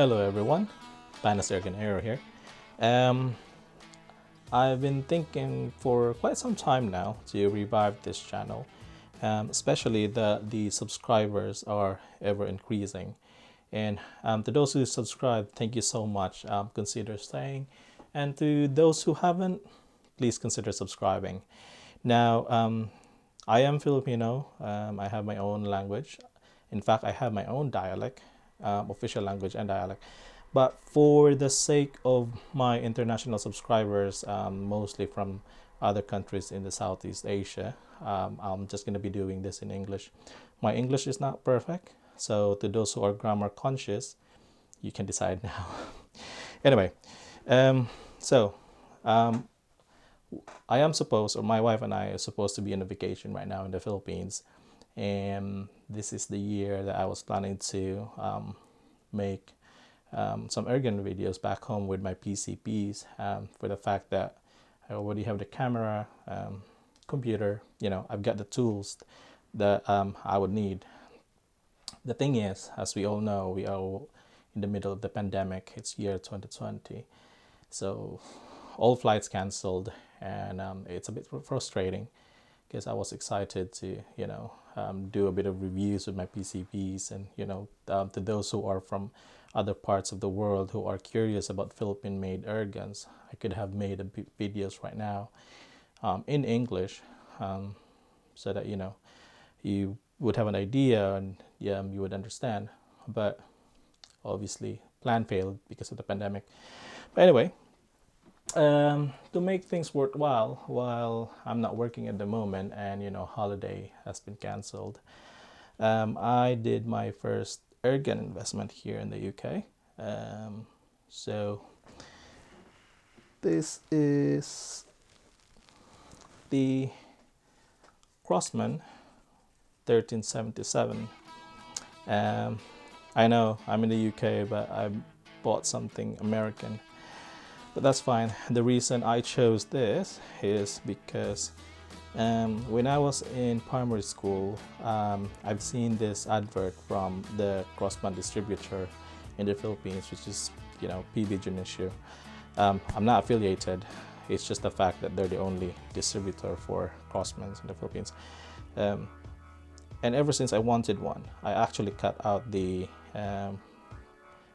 Hello everyone, Banus Airgun Hero here. Um, I've been thinking for quite some time now to revive this channel, especially that the subscribers are ever increasing. And to those who subscribe, thank you so much. Consider staying. And to those who haven't, please consider subscribing. Now, I am Filipino. I have my own language. In fact, I have my own dialect, official language and dialect. But for the sake of my international subscribers, mostly from other countries in the Southeast Asia, I'm just going to be doing this in English. My English is not perfect, so to those who are grammar conscious, you can decide now. Anyway, so I am supposed, or my wife and I are supposed to be on a vacation right now in the Philippines. And this is the year that I was planning to make some airgun videos back home with my PCPs, for the fact that I already have the camera, computer, I've got the tools that I would need. The thing is, as we all know, we are in the middle of the pandemic. It's year 2020. So all flights canceled, and it's a bit frustrating because I was excited to, do a bit of reviews with my PCPs, and, to those who are from other parts of the world who are curious about Philippine-made air guns, I could have made videos right now in English, so that, you would have an idea and you would understand. But obviously, plan failed because of the pandemic. But anyway, to make things worthwhile, while I'm not working at the moment and holiday has been canceled, I did my first airgun investment here in the UK. So this is the Crosman 1377. I know I'm in the UK, but I bought something American. But that's fine. The reason I chose this is because when I was in primary school, I've seen this advert from the Crosman distributor in the Philippines, which is, PB Junishu. I'm not affiliated. It's just the fact that they're the only distributor for Crosmans in the Philippines. And ever since I wanted one, I actually cut out the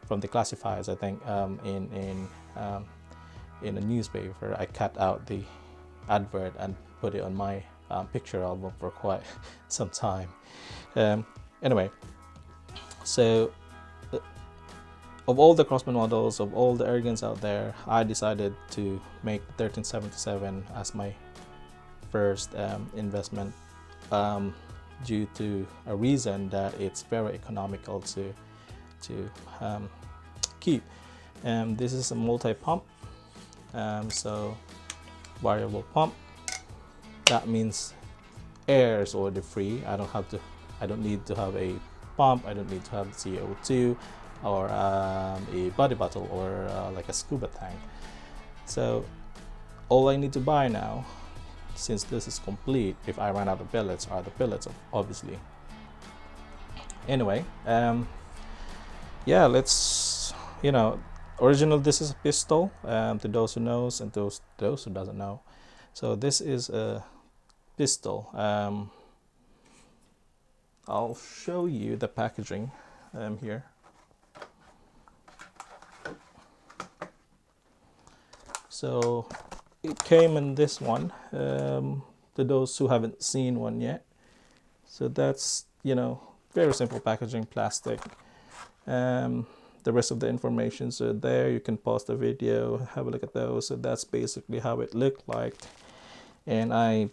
from the classifieds. I think in a newspaper, I cut out the advert and put it on my picture album for quite some time. Anyway, so of all the Crosman models, of all the airguns out there, I decided to make 1377 as my first investment, due to a reason that it's very economical to keep. This is a multi-pump. So variable pump, that means air is already free. I don't need to have a pump. I don't need to have CO2 or a body bottle or like a scuba tank. So all I need to buy now, since this is complete, if I run out of pellets, are the pellets, obviously. Anyway, yeah, let's, original, this is a pistol, to those who knows and those who doesn't know. So this is a pistol. I'll show you the packaging here. So it came in this one, to those who haven't seen one yet. So that's, very simple packaging, plastic. The rest of the information, so there you can pause the video, have a look at those. So that's basically how it looked like. And I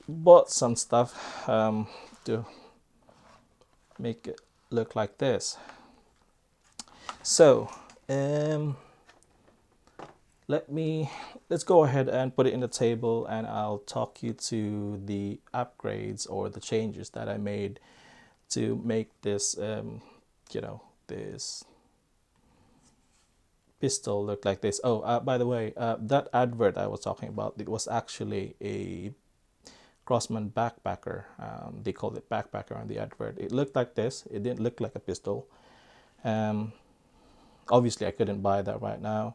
bought some stuff to make it look like this. So let's go ahead and put it in the table, and I'll talk you to the upgrades or the changes that I made to make this this pistol look like this. Oh, by the way, that advert I was talking about, it was actually a Crosman backpacker. They called it backpacker on the advert. It looked like this. It didn't look like a pistol. Obviously I couldn't buy that right now.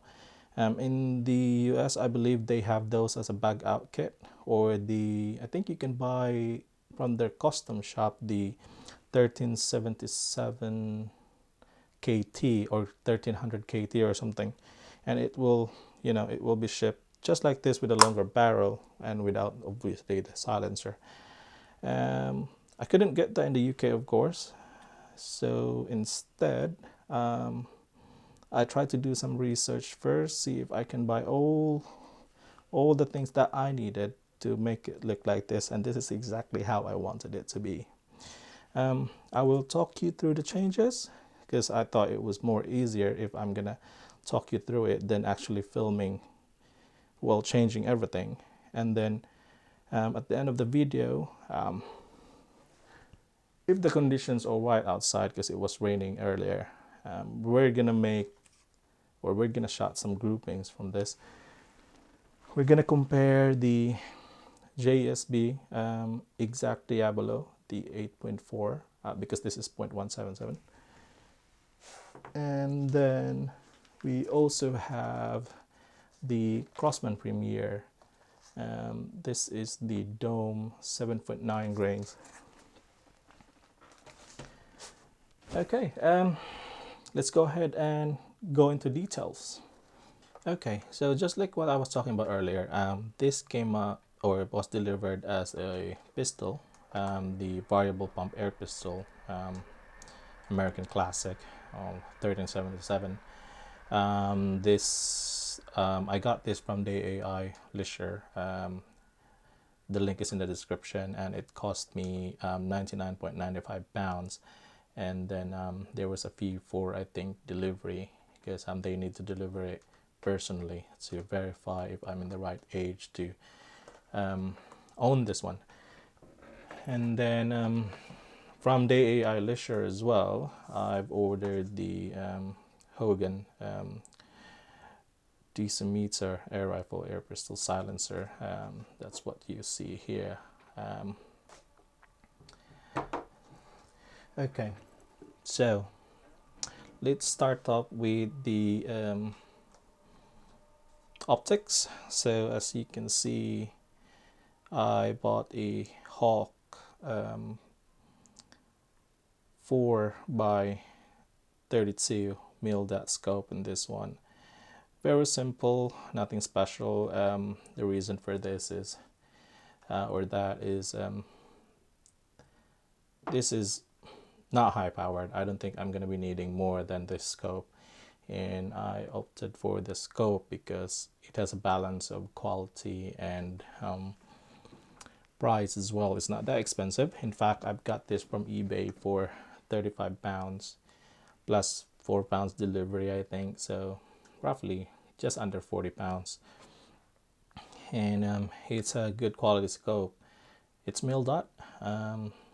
In the US, I believe they have those as a bag out kit, or I think you can buy from their custom shop the 1377 KT or 1300 KT or something, and it will, it will be shipped just like this with a longer barrel and without obviously the silencer. I couldn't get that in the UK, of course, so instead I tried to do some research first, see if I can buy all the things that I needed to make it look like this, and this is exactly how I wanted it to be. I will talk you through the changes because I thought it was more easier if I'm gonna talk you through it than actually filming while changing everything. And then at the end of the video, if the conditions are right outside, because it was raining earlier, we're gonna shot some groupings from this. We're gonna compare the JSB Exact Diabolo, the 8.4, because this is 0.177. And then we also have the Crosman Premier. This is the Dome 7.9 grains. Okay, let's go ahead and go into details. Okay, so just like what I was talking about earlier, this came up or was delivered as a pistol, the variable pump air pistol, American Classic, 1377. I got this from the AI Lisher. The link is in the description, and it cost me 99.95 pounds. And then there was a fee for, I think, delivery, because they need to deliver it personally to verify if I'm in the right age to own this one. And then from the AI Lisher as well, I've ordered the Hogan decimeter air rifle air pistol silencer. That's what you see here. Okay, so let's start off with the optics. So as you can see, I bought a Hawk 4x32 mil dot scope in this one. Very simple, nothing special. The reason for this is, this is not high powered. I don't think I'm going to be needing more than this scope, and I opted for the scope because it has a balance of quality and price as well. It's not that expensive. In fact, I've got this from eBay for 35 pounds plus 4 pounds delivery, I think, so roughly just under 40 pounds. And it's a good quality scope. It's mil dot,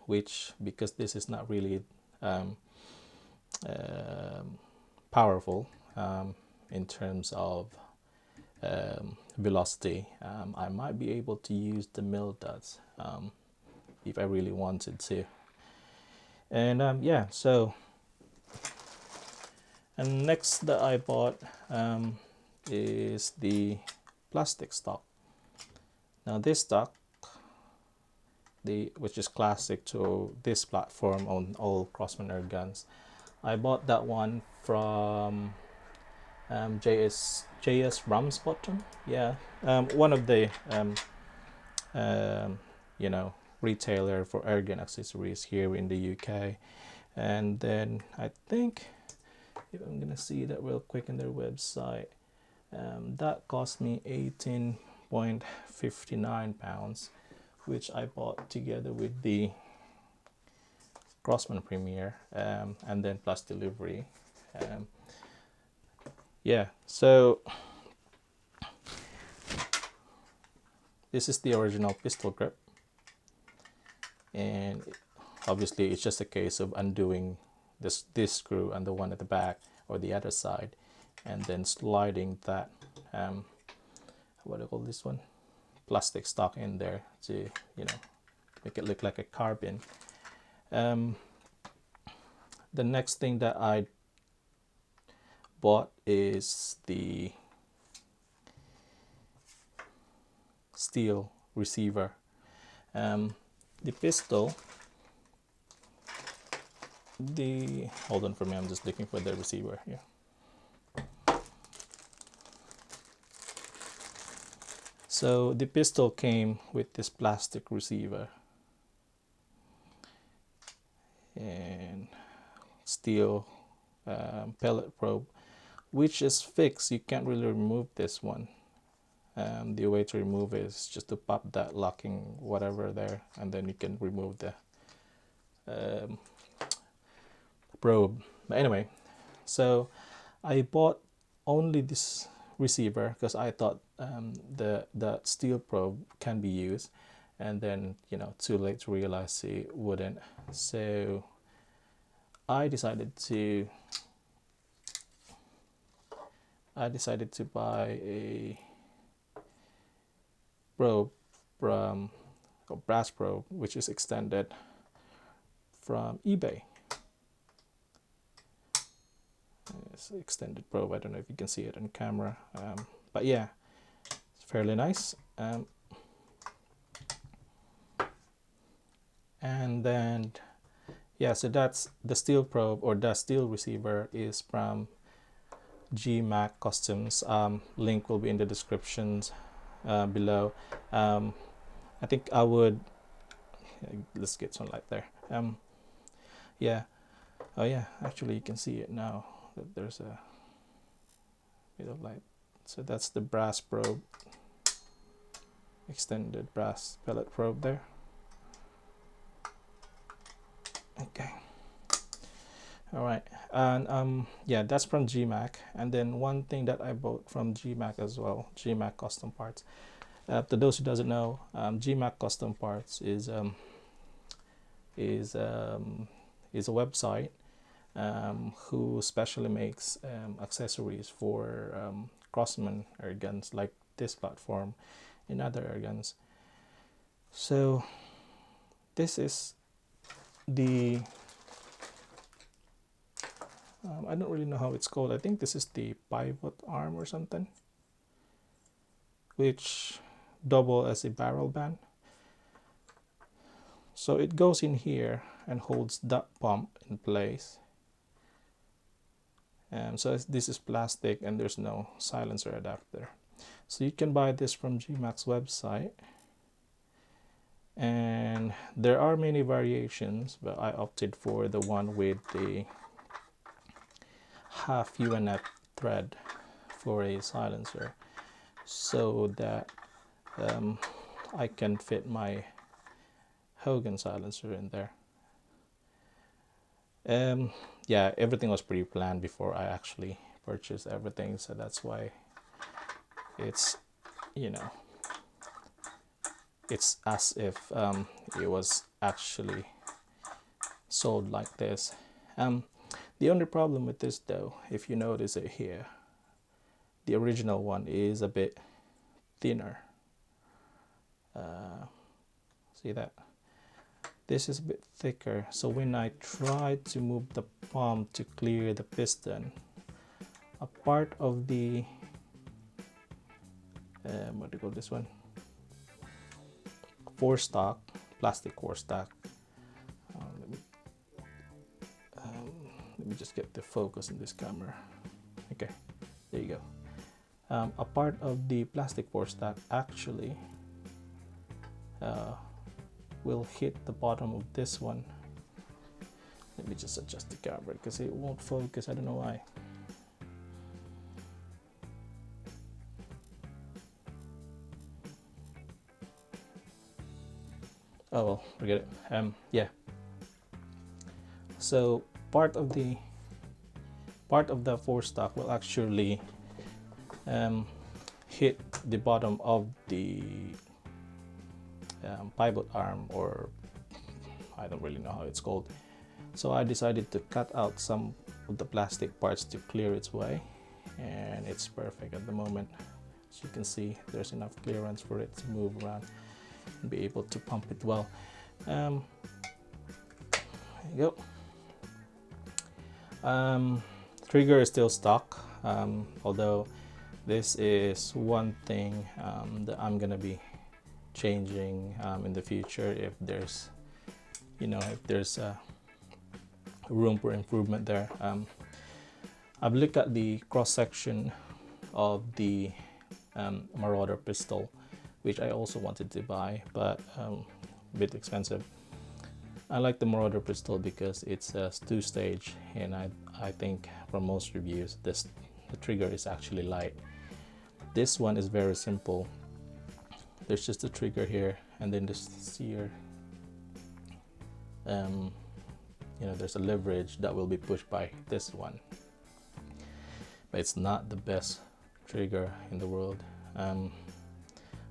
which, because this is not really powerful in terms of velocity, I might be able to use the mil dots if I really wanted to. And yeah, so, and next that I bought is the plastic stock. Now this stock, which is classic to this platform on all Crosman air guns, I bought that one from JS Ramsbottom. Yeah, one of the retailer for airgun accessories here in the UK. And then I think, if I'm gonna see that real quick in their website, that cost me 18.59 pounds, which I bought together with the Crosman Premier, and then plus delivery. Yeah, so this is the original pistol grip, and obviously it's just a case of undoing this screw and the one at the back or the other side, and then sliding that what do you call this one, plastic stock in there to make it look like a carbine. The next thing that I bought is the steel receiver. The pistol, hold on for me, I'm just looking for the receiver here. So the pistol came with this plastic receiver and steel pellet probe, which is fixed. You can't really remove this one. The way to remove it is just to pop that locking whatever there, and then you can remove the probe. But anyway, so I bought only this receiver because I thought the steel probe can be used, and then, you know, too late to realize it wouldn't. So I decided to buy a probe from a brass probe, which is extended from eBay. It's an extended probe. I don't know if you can see it on camera, but yeah, it's fairly nice. And then yeah, so that's the steel probe, or the steel receiver is from GMAC Customs. Link will be in the descriptions below. I think I would, let's get some light there. Yeah, oh yeah, actually you can see it now that there's a bit of light. So that's the brass probe, extended brass pellet probe there. Okay, all right, and yeah, that's from GMAC. And then one thing that I bought from GMAC as well, GMAC Custom Parts. To those who doesn't know, GMAC Custom Parts is a website who specially makes accessories for Crosman air guns, like this platform and other air guns. So this is the I don't really know how it's called. I think this is the pivot arm or something, which double as a barrel band. So it goes in here and holds that pump in place. So this is plastic and there's no silencer adapter. So you can buy this from GMAC's website. And there are many variations, but I opted for the one with the half UNF thread for a silencer, so that I can fit my Hogan Silencer in there. Yeah, everything was pre-planned before I actually purchased everything, so that's why it's, you know, it's as if it was actually sold like this. The only problem with this though, if you notice it here, the original one is a bit thinner. See that? This is a bit thicker, so when I try to move the pump to clear the piston, a part of the what do you call this one? Forestock, plastic forestock. Let me just get the focus in this camera. Okay, there you go. A part of the plastic forestock actually will hit the bottom of this one. Let me just adjust the camera because it won't focus. I don't know why. Oh well, forget it. Yeah. So part of the forestock will actually hit the bottom of the pivot arm, or I don't really know how it's called. So I decided to cut out some of the plastic parts to clear its way, and it's perfect at the moment. As you can see, there's enough clearance for it to move around and be able to pump it well. There you go. Trigger is still stock. although this is one thing that I'm gonna be changing in the future if there's, you know, if there's room for improvement there. I've looked at the cross section of the Marauder pistol, which I also wanted to buy, but a bit expensive. I like the Marauder pistol because it's a two-stage, and I think from most reviews the trigger is actually light. This one is very simple. There's just a trigger here, and then this here, you know, there's a leverage that will be pushed by this one, but it's not the best trigger in the world.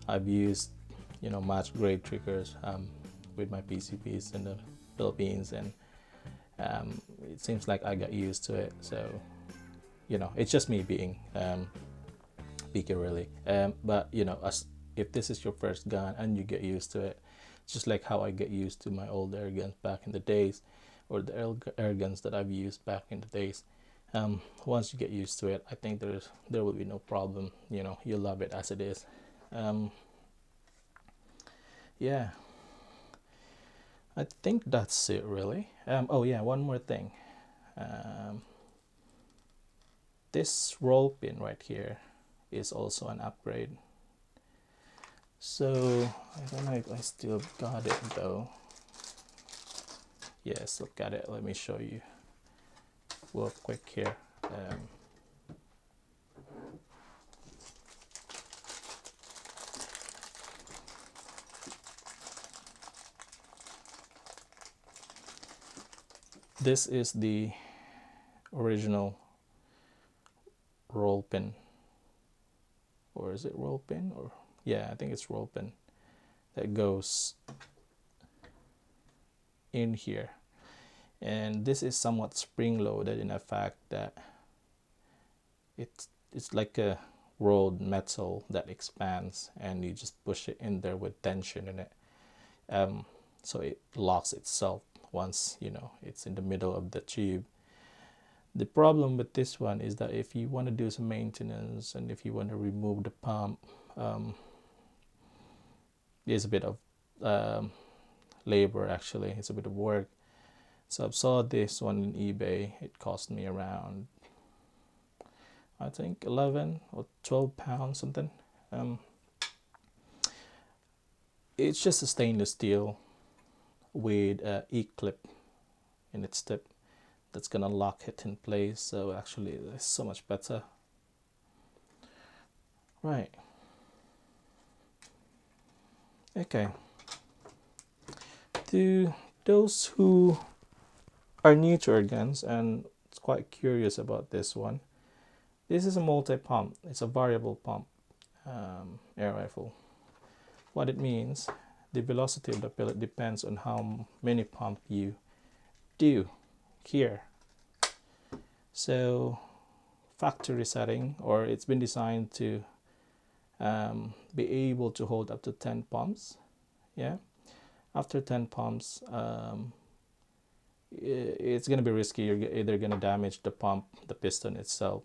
I've used, you know, match grade triggers with my PCPs in the Philippines, and it seems like I got used to it. So, you know, it's just me being picky, really. But you know, if this is your first gun and you get used to it, just like how I get used to my old air guns back in the days, or the air guns that I've used back in the days. Once you get used to it, I think there will be no problem. You know, you'll love it as it is. Yeah, I think that's it, really. Oh yeah, one more thing. This roll pin right here is also an upgrade. So I don't know if I still got it though. Yes, look at it. Let me show you real quick here. This is the original roll pin, or is it roll pin? Or yeah, I think it's roll pin that goes in here, and this is somewhat spring loaded in the fact that it's like a rolled metal that expands, and you just push it in there with tension in it, so it locks itself once, you know, it's in the middle of the tube. The problem with this one is that if you want to do some maintenance and if you want to remove the pump, there's a bit of labor. Actually, it's a bit of work. So I saw this one in eBay. It cost me around, I think, 11 or 12 pounds something. It's just a stainless steel with a E-clip in its tip that's gonna lock it in place. So actually it's so much better. Right. Okay. To those who are new to air guns and quite curious about this one, this is a multi-pump. It's a variable pump air rifle. What it means, the velocity of the pellet depends on how many pump you do here. So factory setting, or it's been designed to be able to hold up to 10 pumps. Yeah, after 10 pumps, it's going to be risky. You're either going to damage the pump, the piston itself,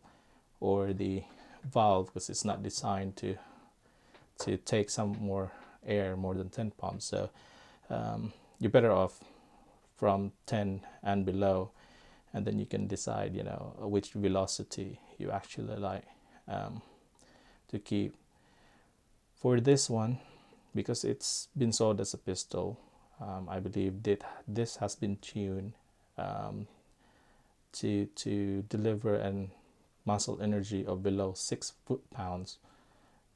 or the valve, because it's not designed to take some more air, more than 10 pumps. So you're better off from 10 and below, and then you can decide, you know, which velocity you actually like to keep. For this one, because it's been sold as a pistol, I believe that this has been tuned to deliver an muscle energy of below 6 foot-pounds.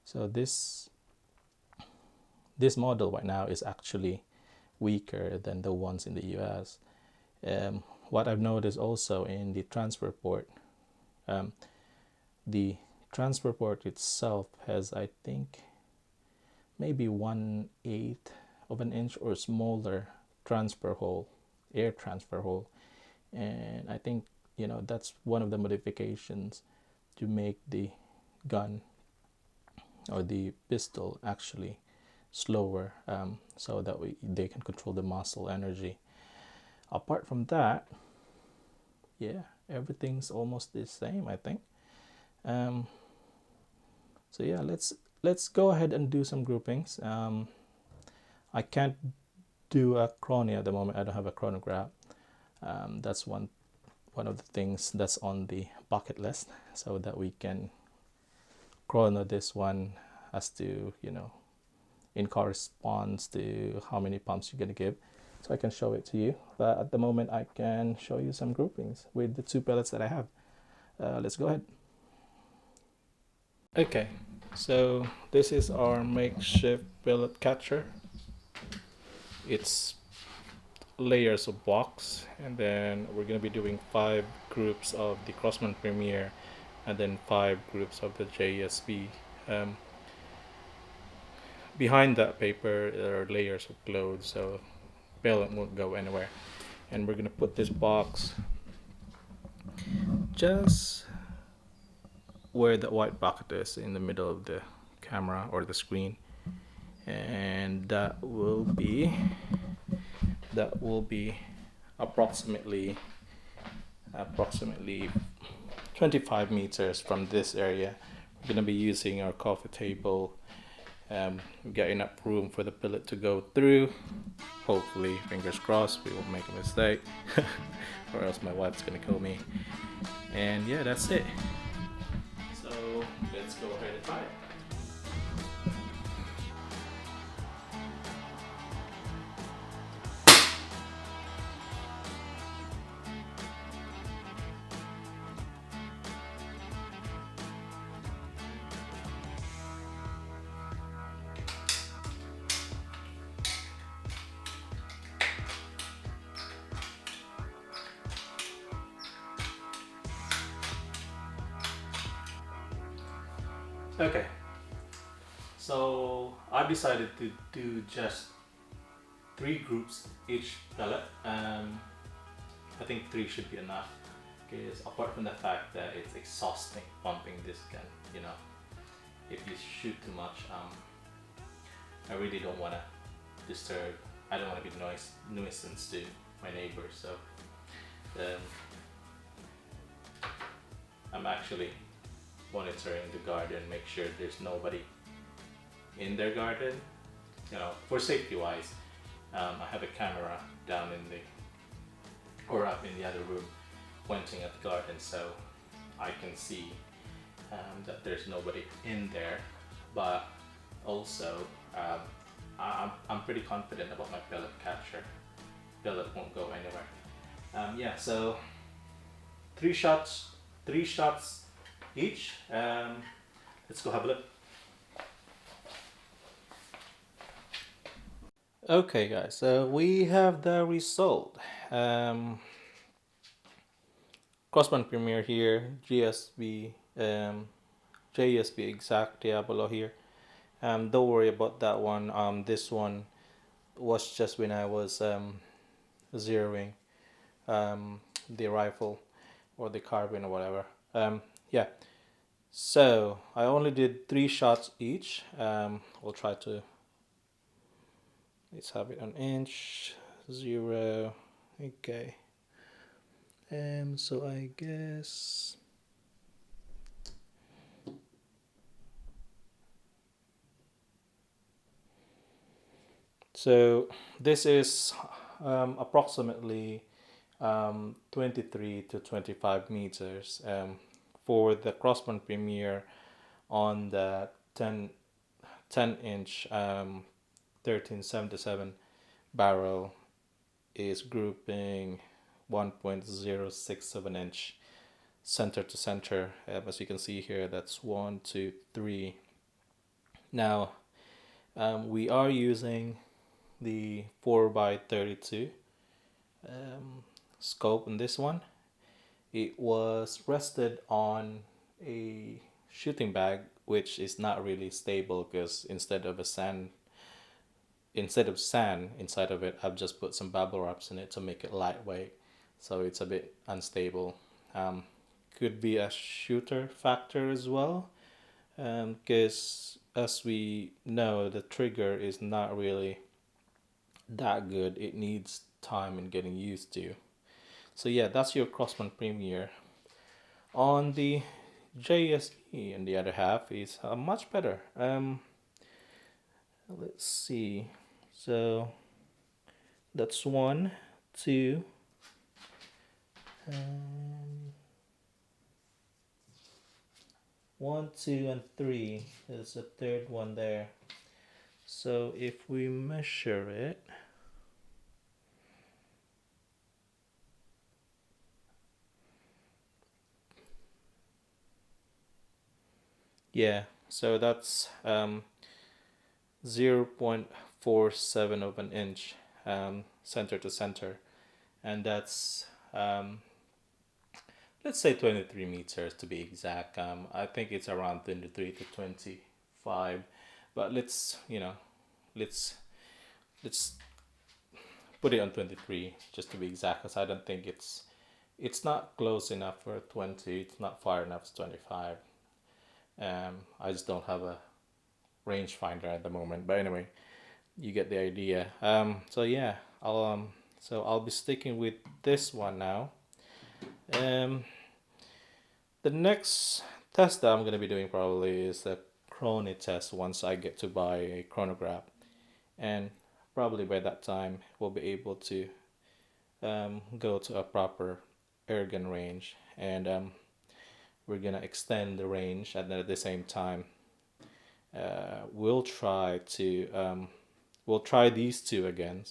So this model right now is actually weaker than the ones in the US. What I've noticed also in the transfer port, the transfer port itself has, I think, maybe 1/8 of an inch or smaller transfer hole, air transfer hole. And I think, you know, that's one of the modifications to make the gun or the pistol actually slower, so that they can control the muscle energy. Apart from that, yeah, everything's almost the same, I think. Um, so yeah, let's go ahead and do some groupings. I can't do a chrono at the moment. I don't have a chronograph. That's one of the things that's on the bucket list, so that we can chrono this one as to, in corresponds to how many pumps you're going to give, so I can show it to you. But at the moment I can show you some groupings with the 2 pellets that I have. Let's go ahead. Okay, so this is our makeshift pellet catcher. It's layers of box, and then we're going to be doing 5 groups of the Crosman Premier and then 5 groups of the JSB. Behind that paper there are layers of clothes, so pellet won't go anywhere. And we're going to put this box just where the white bucket is, in the middle of the camera or the screen, and that will be approximately 25 meters from this area. We're going to be using our coffee table. We've got enough room for the pellet to go through. Hopefully, fingers crossed, we won't make a mistake or else my wife's gonna kill me. And yeah, that's it. So let's go ahead and try it. Okay, so I decided to do just 3 groups each pellet. I think 3 should be enough, because apart from the fact that it's exhausting pumping this gun, if you shoot too much, I really don't want to disturb. I don't want to be nuisance to my neighbors, so I'm actually monitoring the garden, make sure there's nobody in their garden, for safety wise. I have a camera down in the, or up in the other room, pointing at the garden, so I can see that there's nobody in there. But also I'm pretty confident about my pellet capture. Pellet won't go anywhere. Yeah, so 3 shots each. Let's go have a look. Okay guys, so we have the result. Crosman Premier here, JSB exact Diablo here. Don't worry about that one. This one was just when I was zeroing the rifle or the carbine or whatever. Yeah, so I only did 3 shots each. We'll try to, let's have it on inch, 0. Okay. So I guess so this is approximately 23 to 25 meters. For the Crosman Premier on the 10 inch 1377 barrel is grouping 1.067 inch center to center. As you can see here, that's 1, 2, 3. Now we are using the 4x32 scope in this one. It was rested on a shooting bag, which is not really stable, because instead of sand inside of it, I've just put some bubble wraps in it to make it lightweight, so it's a bit unstable. Could be a shooter factor as well, because as we know, the trigger is not really that good. It needs time in getting used to. So yeah, that's your Crosman Premier. On the JSP in the other half is much better. Let's see. So that's one, two, um, one, two, and three. There's a third one there. So if we measure it, yeah, so that's 0.47 of an inch center to center, and that's let's say 23 meters to be exact. I think it's around 23 to 25, but let's let's put it on 23 just to be exact, because I don't think it's not close enough for 20. It's not far enough for 25. I just don't have a rangefinder at the moment. But anyway, you get the idea. So yeah, I'll be sticking with this one now. The next test that I'm gonna be doing probably is the chrono test once I get to buy a chronograph, and probably by that time we'll be able to go to a proper airgun range, and we're gonna extend the range, and then at the same time we'll try these two again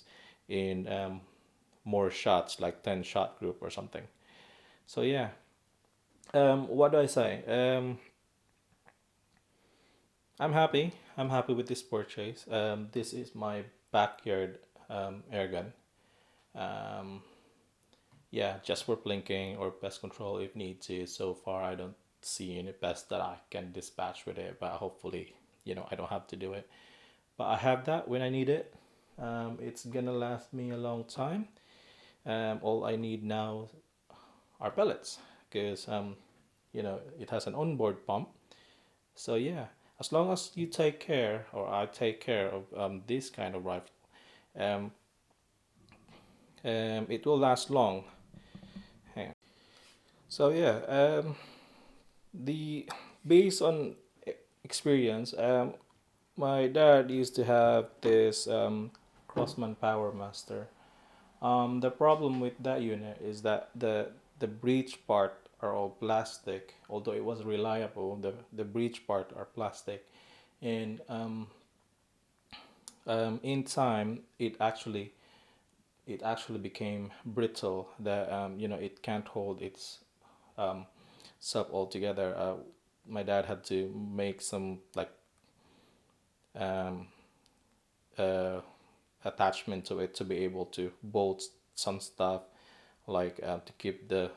in more shots, like 10 shot group or something. So yeah, what do I say? I'm happy. I'm happy with this purchase. This is my backyard airgun. Um, yeah, just for plinking or pest control if need to. So far, I don't see any pest that I can dispatch with it, but hopefully, I don't have to do it. But I have that when I need it. It's gonna last me a long time. All I need now are pellets, because it has an onboard pump. So yeah, as long as you take care, or I take care of this kind of rifle, um, it will last long. Hang on. So yeah, the based on experience, my dad used to have this Crosman Power Master. The problem with that unit is that the breech part are all plastic. Although it was reliable, the breech part are plastic, and in time it actually became brittle. That it can't hold its um, sub altogether. My dad had to make some like um, uh, attachment to it to be able to bolt some stuff, like to keep the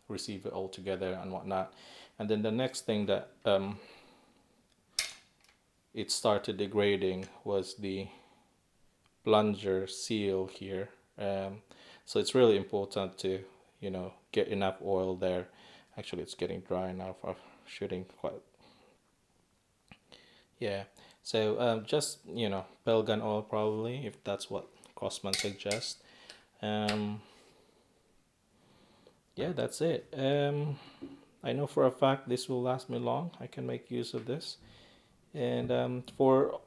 receiver all together and whatnot. And then the next thing that it started degrading was the plunger seal here. So it's really important to get enough oil there. Actually, it's getting dry now for shooting quite. Yeah. So just bell gun oil probably, if that's what Crosman suggests. Um, yeah, that's it. I know for a fact this will last me long. I can make use of this, and for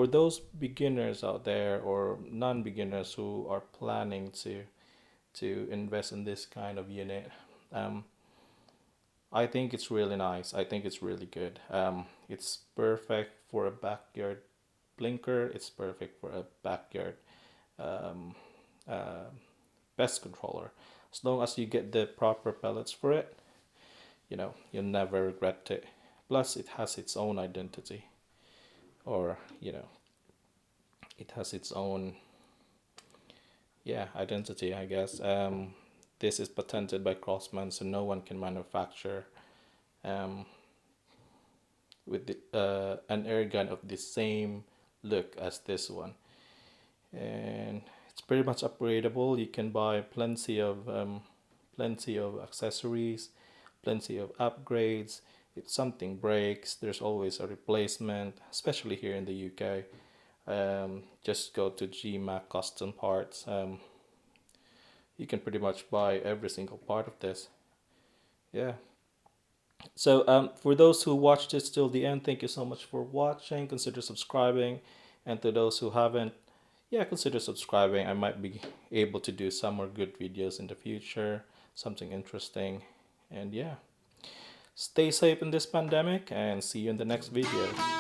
those beginners out there or non-beginners who are planning to invest in this kind of unit, I think it's really nice. I think it's really good. It's perfect for a backyard blinker. It's perfect for a backyard um, uh, pest controller. As long as you get the proper pellets for it, you'll never regret it. Plus, it has its own identity, or it has its own identity, I guess. This is patented by Crosman, so no one can manufacture um, with an air gun of the same look as this one, and it's pretty much upgradable. You can buy plenty of accessories, plenty of upgrades. If something breaks, there's always a replacement, especially here in the UK. Just go to GMAC Custom Parts. You can pretty much buy every single part of this. Yeah, So for those who watched this till the end, thank you so much for watching. Consider subscribing. And to those who haven't, yeah, consider subscribing. I might be able to do some more good videos in the future, something interesting. And yeah, stay safe in this pandemic and see you in the next video.